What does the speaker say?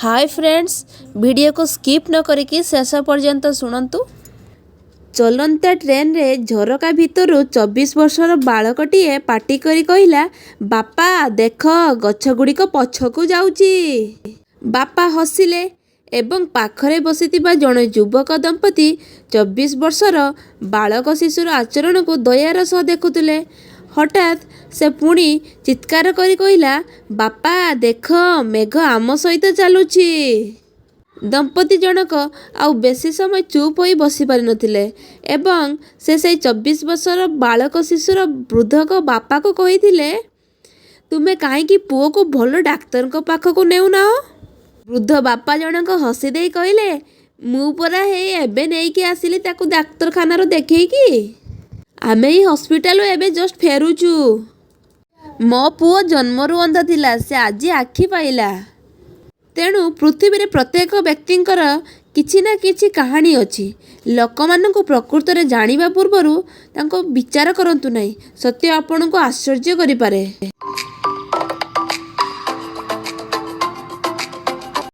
Hi friends, video को skip न करिकी शेष पर्यंत शुणु। चलंता ट्रेन रे झरका भितर 24 वर्षर बालकटीए पाटी करी कहिला, बापा देख गछगुड़िक पछकू जाउची। बापा हसिले एवं पाखरे बसिथिबा जणे युवक दंपति 24 वर्षर बालक शिशुर आचरण को दयार सह देखुथिले। हठात से पुणी चित्कार करी कहिला, बापा देख मेघ आम सहित चलुछि। दंपति जनक आउ बेसी समय चुप होई बसी पारि नथिले एवं से 24 वर्षर बालक शिशुर वृद्धक बापा को कहिथिले, तुमे काहेकि पुओ को भल डाक्तर को पाखक नेउना। वृद्ध बापा जनक हसी देई कहिले, मु परा हे एबे नेइकी आसिली ताकू डाक्तरखाना रो देखेइकी। आमे ही हॉस्पिटल एबे जस्ट फेरुचु। मो पुओ जन्मरू अंधा थिला, से आज आखि पाइला। तेणु पृथ्वी रे प्रत्येक व्यक्तिंकर किछि ना किछि कहानी अछि। लोकमानंकु प्रकृत रे जानिबा पूर्वरु तांको विचार करंतु नाही, सत्य आपनको आश्चर्य करि पारे।